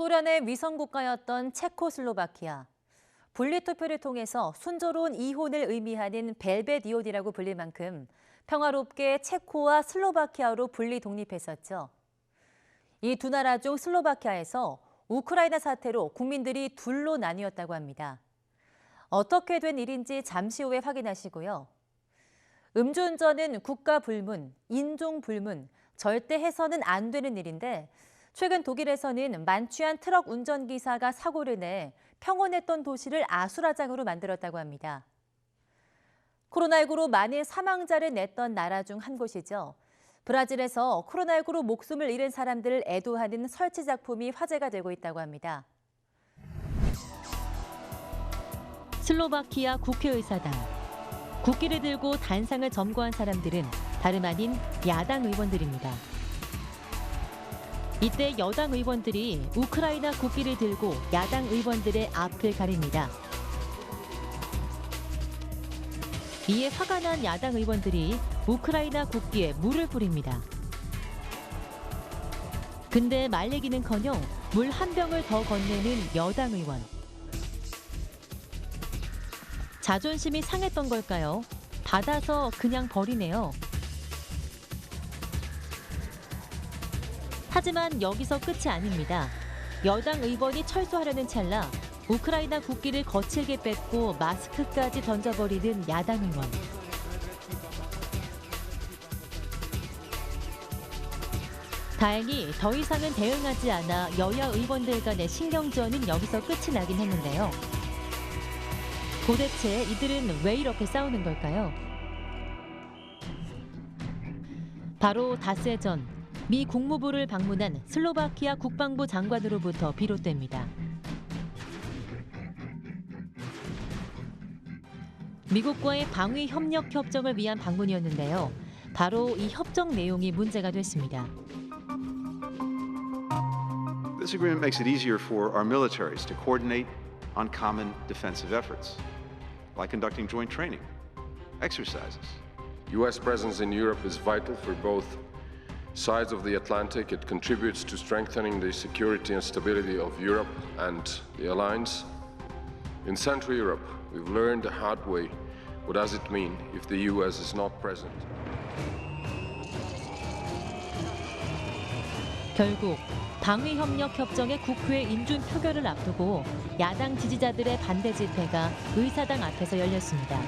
소련의 위성 국가였던 체코슬로바키아. 분리투표를 통해서 순조로운 이혼을 의미하는 벨베디오디라고 불릴 만큼 평화롭게 체코와 슬로바키아로 분리 독립했었죠. 이 두 나라 중 슬로바키아에서 우크라이나 사태로 국민들이 둘로 나뉘었다고 합니다. 어떻게 된 일인지 잠시 후에 확인하시고요. 음주운전은 국가 불문, 인종 불문, 절대 해서는 안 되는 일인데 최근 독일에서는 만취한 트럭 운전기사가 사고를 내 평온했던 도시를 아수라장으로 만들었다고 합니다. 코로나19로 많은 사망자를 냈던 나라 중 한 곳이죠. 브라질에서 코로나19로 목숨을 잃은 사람들을 애도하는 설치 작품이 화제가 되고 있다고 합니다. 슬로바키아 국회의사당. 국기를 들고 단상을 점거한 사람들은 다름 아닌 야당 의원들입니다. 이때 여당 의원들이 우크라이나 국기를 들고 야당 의원들의 앞을 가립니다. 이에 화가 난 야당 의원들이 우크라이나 국기에 물을 뿌립니다. 근데 말리기는커녕 물 한 병을 더 건네는 여당 의원. 자존심이 상했던 걸까요? 받아서 그냥 버리네요. 하지만 여기서 끝이 아닙니다. 여당 의원이 철수하려는 찰나 우크라이나 국기를 거칠게 뺏고 마스크까지 던져버리는 야당 의원. 다행히 더 이상은 대응하지 않아 여야 의원들 간의 신경전은 여기서 끝이 나긴 했는데요. 도대체 이들은 왜 이렇게 싸우는 걸까요? 바로 닷새 전 미 국무부를 방문한 슬로바키아 국방부 장관으로부터 비롯됩니다. 미국과의 방위 협력 협정을 위한 방문이었는데요. 바로 이 협정 내용이 문제가 됐습니다. This agreement makes it easier for our militaries to coordinate on common defensive efforts, like conducting joint training, exercises. U.S. presence in Europe is vital for both sides of the Atlantic. It contributes to strengthening the security and stability of Europe and the alliance. In Central Europe, we've learned the hard way what does it mean if the U.S. is not present. 결국 방위협력협정의 국회 인준 표결을 앞두고 야당 지지자들의 반대 집회가 의사당 앞에서 열렸습니다.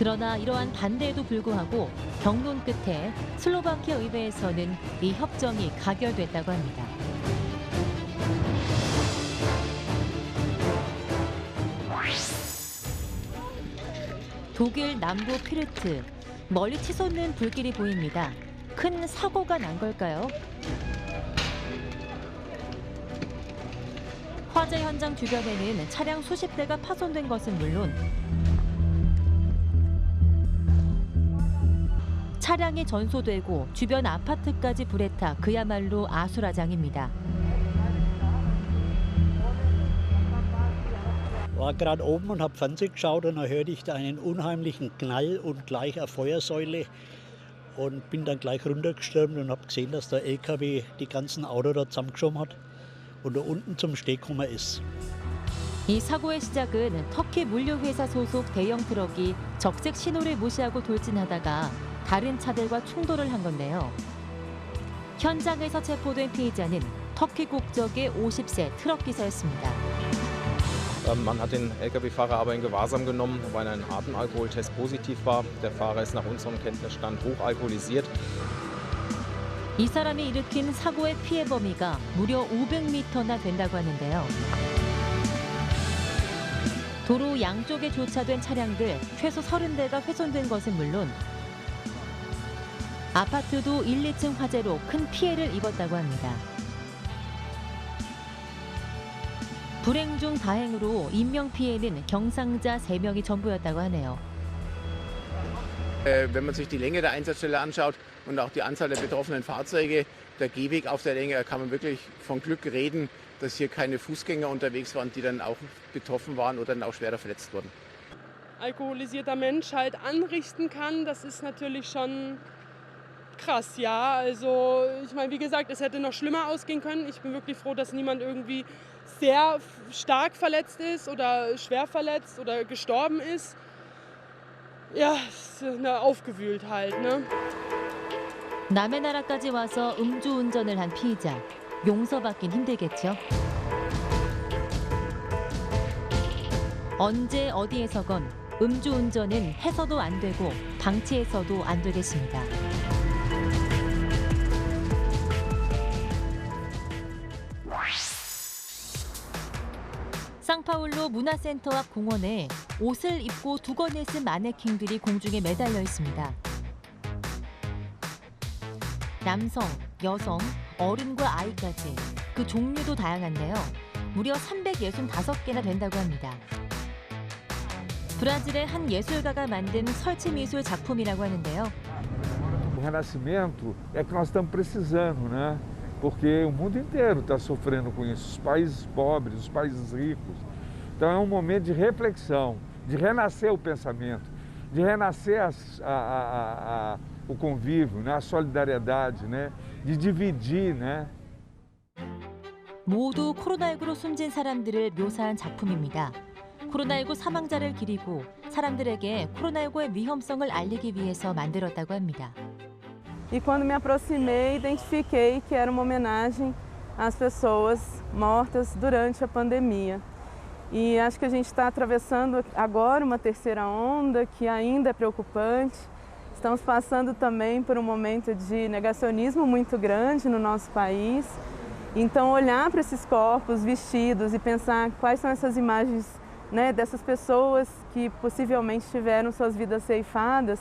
그러나 이러한 반대에도 불구하고 경론 끝에 슬로바키아 의회에서는 이 협정이 가결됐다고 합니다. 독일 남부 피르트, 멀리 치솟는 불길이 보입니다. 큰 사고가 난 걸까요? 화재 현장 주변에는 차량 수십 대가 파손된 것은 물론 차량이 전소되고 주변 아파트까지 불에 타 그야말로 아수라장입니다. War gerade oben und habe Fernsehen geschaut und dann hörte ich da einen unheimlichen Knall und gleich eine Feuersäule und bin dann gleich runtergestürmt und habe gesehen, dass der LKW die ganzen Autos da zusammengeschoben hat und da unten zum Stehen gekommen ist. 이 사고의 시작은 터키 물류회사 소속 대형 트럭이 적색 신호를 무시하고 돌진하다가 다른 차들과 충돌을 한 건데요. 현장에서 체포된 피해자는 터키 국적의 50세 트럭 기사였습니다. Man hat den Lkw-Fahrer aber in Gewahrsam genommen, weil ein Atemalkoholtest positiv war. Der Fahrer ist nach unserem Kenntnisstand hochalkoholisiert. 이 사람이 일으킨 사고의 피해 범위가 무려 500m나 된다고 하는데요. 도로 양쪽에 주차된 차량들 최소 30대가 훼손된 것은 물론 아파트도 1, 2층 화재로 큰 피해를 입었다고 합니다. 불행 중 다행으로 인명피해는 경상자 3명이 전부였다고 하네요. Wenn man sich die Länge der Einsatzstelle anschaut und auch die Anzahl der betroffenen Fahrzeuge, der Gehweg auf der Länge, da kann man wirklich von Glück reden, dass hier keine Fußgänger unterwegs waren, die dann auch betroffen waren oder dann auch schwerer verletzt wurden. Alkoholisierter Mensch halt anrichten kann, das ist natürlich schon krass, ja. Also ich meine, wie gesagt, es hätte noch schlimmer ausgehen können. Ich bin wirklich froh, dass niemand irgendwie sehr stark verletzt ist oder schwer verletzt oder gestorben ist. Ja, aufgewühlt halt, ne? 남의 나라까지 와서 음주운전을 한 피의자. 용서받긴 힘들겠죠. 언제 어디에서건 음주운전은 해서도 안 되고 방치해서도 안 되겠습니다. 상파울루 문화센터 앞 공원에 옷을 입고 두건을 쓴 마네킹들이 공중에 매달려 있습니다. 남성, 여성, 어른과 아이까지 그 종류도 다양한데요. 무려 365개나 된다고 합니다. 브라질의 한 예술가가 만든 설치 미술 작품이라고 하는데요. O renascimento é que nós estamos precisando, né? Porque o mundo inteiro está sofrendo com isso, os países pobres, os países ricos. Então é um momento de reflexão, de renascer o pensamento, de renascer o convívio, né? A solidariedade, né? De dividir, né? 모두 코로나19로 숨진 사람들을 묘사한 작품입니다. 코로나19 사망자를 기리고 사람들에게 코로나19의 위험성을 알리기 위해서 만들었다고 합니다. E quando me aproximei, identifiquei que era uma homenagem às pessoas mortas durante a pandemia. E acho que a gente está atravessando agora uma terceira onda que ainda é preocupante. Estamos passando também por um momento de negacionismo muito grande no nosso país. Então, olhar para esses corpos vestidos e pensar quais são essas imagens, né, dessas pessoas que possivelmente tiveram suas vidas ceifadas,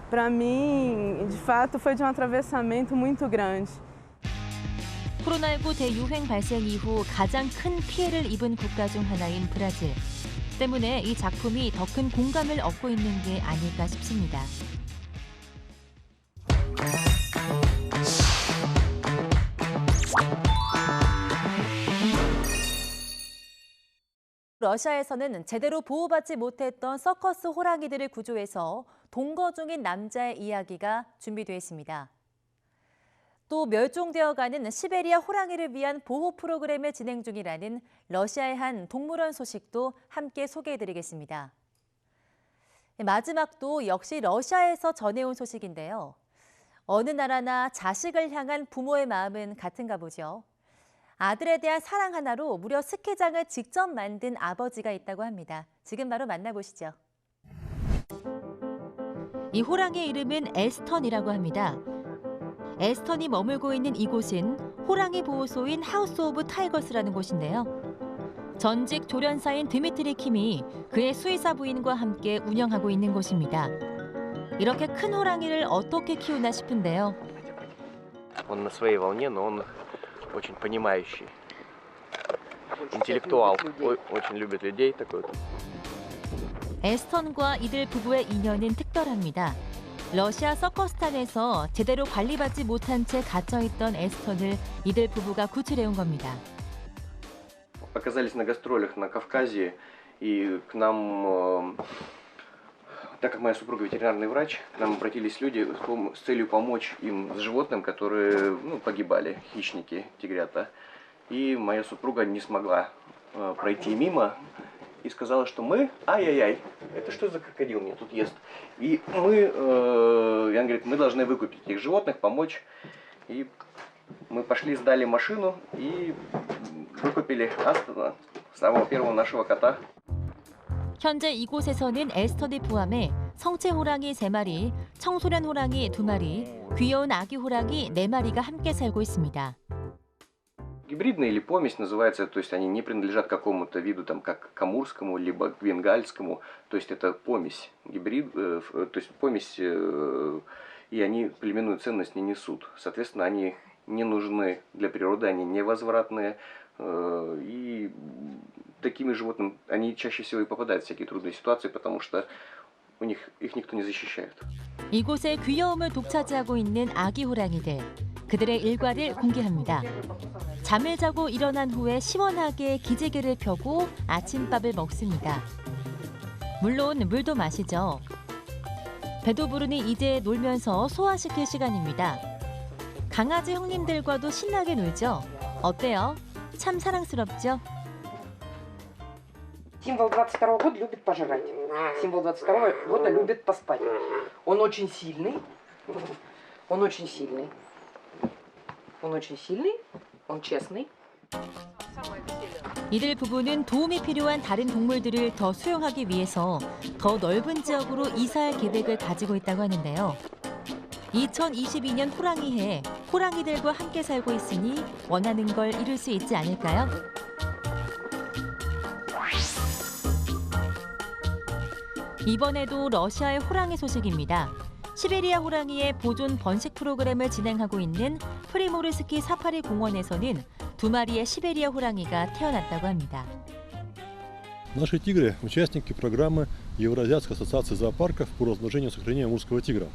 para mim, de fato, foi de um atravessamento muito grande. 코로나19 대유행 발생 이후 가장 큰 피해를 입은 국가 중 하나인 브라질. 때문에 이 작품이 더 큰 공감을 얻고 있는 게 아닐까 싶습니다. 러시아에서는 제대로 보호받지 못했던 서커스 호랑이들을 구조해서 동거 중인 남자의 이야기가 준비되어 있습니다. 또 멸종되어가는 시베리아 호랑이를 위한 보호 프로그램을 진행 중이라는 러시아의 한 동물원 소식도 함께 소개해드리겠습니다. 마지막도 역시 러시아에서 전해온 소식인데요. 어느 나라나 자식을 향한 부모의 마음은 같은가 보죠. 아들에 대한 사랑 하나로 무려 스키장을 직접 만든 아버지가 있다고 합니다. 지금 바로 만나보시죠. 이 호랑이의 이름은 에스턴이라고 합니다. 에스턴이 머물고 있는 이곳은 호랑이 보호소인 하우스 오브 타이거스라는 곳인데요. 전직 조련사인 드미트리 킴이 그의 수의사 부인과 함께 운영하고 있는 곳입니다. 이렇게 큰 호랑이를 어떻게 키우나 싶은데요. Он на своей волне, но он очень понимающий, интеллектуал, очень любит людей такой. 에스턴과 이들 부부의 인연은 특별합니다. 러시아 서커스탄에서 제대로 관리받지 못한 채 갇혀있던 에스턴을 이들 부부가 구출해온 겁니다. Оказались на гастролях на Кавказе, и к нам, так как моя супруга ветеринарный врач, к нам обратились люди с целью помочь им с животным, которые погибали, хищники, тигрята. И моя супруга не смогла пройти мимо и сказала, что мы, ай-яй-яй, это что за крокодил меня тут ест? И мы, она говорит, мы должны выкупить этих животных, помочь. И мы пошли, сдали машину и выкупили самого первого нашего кота. 현재 이곳에서는 에스턴을 포함해 성체 호랑이 3마리, 청소년 호랑이 2마리, 귀여운 아기 호랑이 4마리가 함께 살고 있습니다. Гибридная или помесь называется, то есть они не принадлежат какому-то виду, там, как к амурскому, либо к бенгальскому, то есть это помесь, гибрид, то есть помесь, и они племенную ценность не несут. Соответственно, они не нужны для природы, они невозвратные, и такими животными, они чаще всего и попадают в всякие трудные ситуации, потому что их никто не защищает. 이곳의 귀여움을 독차지하고 있는 아기 호랑이들. 그들의 일과를 공개합니다. 잠을 자고 일어난 후에 시원하게 기지개를 펴고 아침밥을 먹습니다. 물론 물도 마시죠. 배도 부르니 이제 놀면서 소화시킬 시간입니다. 강아지 형님들과도 신나게 놀죠. 어때요? 참 사랑스럽죠? Символ 22 года любит пожрать. Символ 22 года любит поспать. Он очень сильный. Он очень сильный. Он очень сильный. Он честный. 이들 부부는 도움이 필요한 다른 동물들을 더 수용하기 위해서 더 넓은 지역으로 이사할 계획을 가지고 있다고 하는데요. 2022년 호랑이해 호랑이들과 함께 살고 있으니 원하는 걸 이룰 수 있지 않을까요? 이번에도 러시아의 호랑이 소식입니다. 시베리아 호랑이의 보존 번식 프로그램을 진행하고 있는 프리모르스키 사파리 공원에서는 2마리의 시베리아 호랑이가 태어났다고 합니다. Наши тигры – участники программы Евразийской ассоциации зоопарков по размножению и сохранению амурского тигра.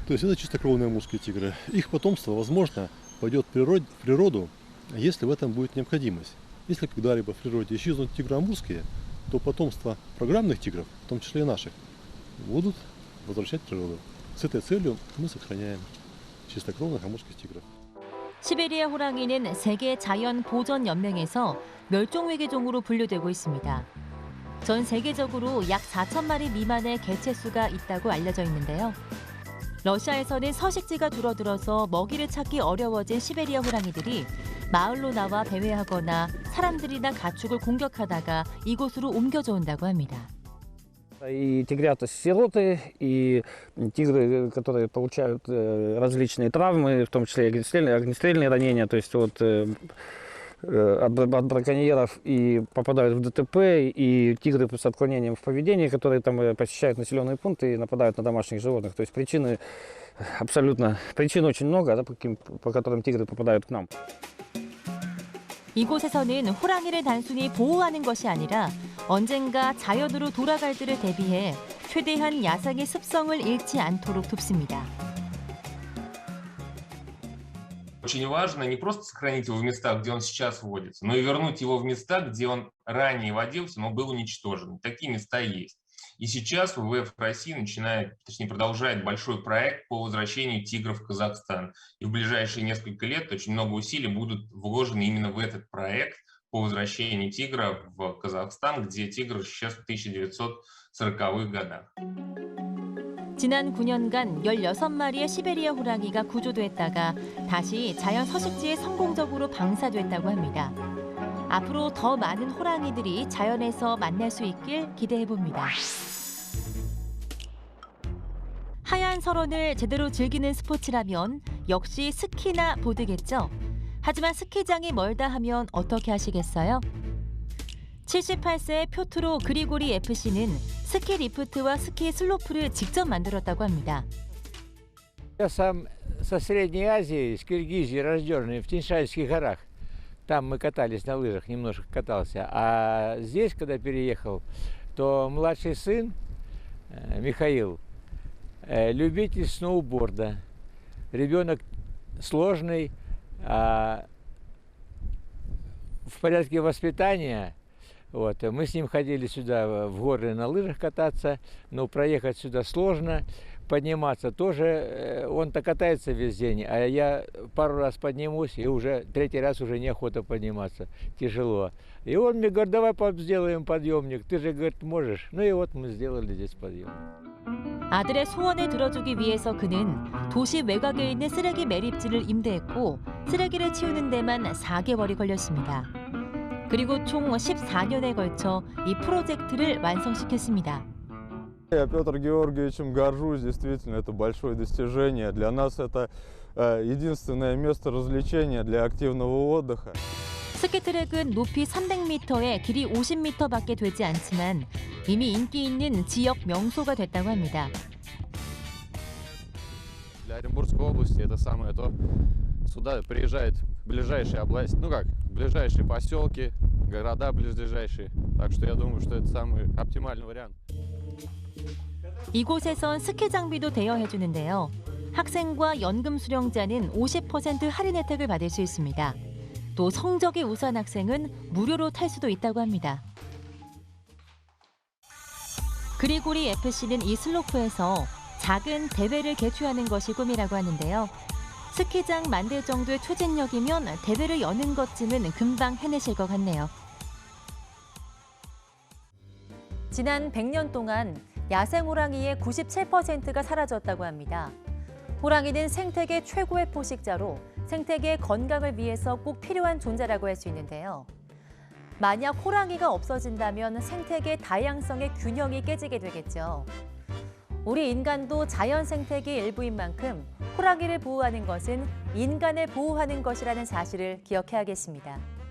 То есть это чистокровные амурские тигры. Их потомство, возможно, пойдет в природу, если в этом будет необходимость. Если когда-либо в природе исчезнут тигры амурские, то потомство программных тигров, в том числе и наших, будут возвращать в природу. С этой целью мы сохраняем чистокровных амурских тигров. 시베리아 호랑이는 세계 자연 보전 연맹에서 멸종 위기종으로 분류되고 있습니다. 전 세계적으로 약 4천 마리 미만의 개체 수가 있다고 알려져 있는데요. 러시아에서는 서식지가 줄어들어서 먹이를 찾기 어려워진 시베리아 호랑이들이 마을로 나와 배회하거나 사람들이나 가축을 공격하다가 이곳으로 옮겨져 온다고 합니다. И тигрята-сироты, и тигры, которые получают различные травмы, в том числе огнестрельные ранения, то есть от браконьеров, и попадают в ДТП, и тигры с отклонением в поведении, которые там посещают населенные пункты и нападают на домашних животных. То есть причин очень много, да, по которым тигры попадают к нам. 이곳에서는 호랑이를 단순히 보호하는 것이 아니라 언젠가 자연으로 돌아갈 때를 대비해 최대한 야생의 습성을 잃지 않도록 돕습니다. Очень важно не просто сохранить его в местах, где он сейчас водится, но и вернуть его в места, где он ранее водился, но был уничтожен. Такие места есть. И сейчас ВВФ России продолжает большой проект по возвращению тигров в Казахстан. И в ближайшие несколько лет очень много усилий будут вложены именно в этот проект по возвращению тигра в Казахстан, где тигр сейчас в 1940-х годах. 지난 9년간 16마리의 시베리아 호랑이가 구조됐다가 다시 자연 서식지에 성공적으로 방사됐다고 합니다. 앞으로 더 많은 호랑이들이 자연에서 만날 수 있길 기대해봅니다. 하얀 설원을 제대로 즐기는 스포츠라면 역시 스키나 보드겠죠. 하지만 스키장이 멀다 하면 어떻게 하시겠어요? 78세의 표트로 그리고리 FC는 스키 리프트와 스키 슬로프를 직접 만들었다고 합니다. Я сам со Средней Азии, из Киргизии, рожденный в Тиньшанских горах. Там мы катались на лыжах, немножко катался. А здесь, когда переехал, то младший сын Михаил любитель сноуборда. Ребенок сложный, в порядке воспитания. Вот. Мы с ним ходили сюда в горы на лыжах кататься, но проехать сюда сложно. Подниматься тоже, он-то катается весь день, а я пару раз поднимусь, и уже третий раз уже неохота подниматься, тяжело. И он мне говорит, давай сделаем подъемник, ты же, говорит, можешь. Ну и вот мы сделали здесь подъемник. 아들의 소원을 들어주기 위해서 그는 도시 외곽에 있는 쓰레기 매립지를 임대했고 쓰레기를 치우는 데만 4개월이 걸렸습니다. 그리고 총 14년에 걸쳐 이 프로젝트를 완성시켰습니다. Я Петр Георгиевичем горжусь, действительно, это большое достижение. Для нас это единственное место развлечения для активного отдыха. 스키트랙은 높이 300m에 길이 50m밖에 되지 않지만 이미 인기 있는 지역 명소가 됐다고 합니다. Для Оренбургской области это самое то. Сюда приезжают ближайшие области, ближайшие поселки, города ближайшие. Так что я думаю, что это самый оптимальный вариант. 이곳에선 스키 장비도 대여해주는데요. 학생과 연금 수령자는 50% 할인 혜택을 받을 수 있습니다. 또 성적이 우수한 학생은 무료로 탈 수도 있다고 합니다. 그리고리 FC는 이 슬로프에서 작은 대회를 개최하는 것이 꿈이라고 하는데요. 스키장 만들 정도의 추진력이면 대회를 여는 것쯤은 금방 해내실 것 같네요. 지난 100년 동안 야생 호랑이의 97%가 사라졌다고 합니다. 호랑이는 생태계 최고의 포식자로 생태계의 건강을 위해서 꼭 필요한 존재라고 할 수 있는데요. 만약 호랑이가 없어진다면 생태계 다양성의 균형이 깨지게 되겠죠. 우리 인간도 자연 생태계의 일부인 만큼 호랑이를 보호하는 것은 인간을 보호하는 것이라는 사실을 기억해야겠습니다.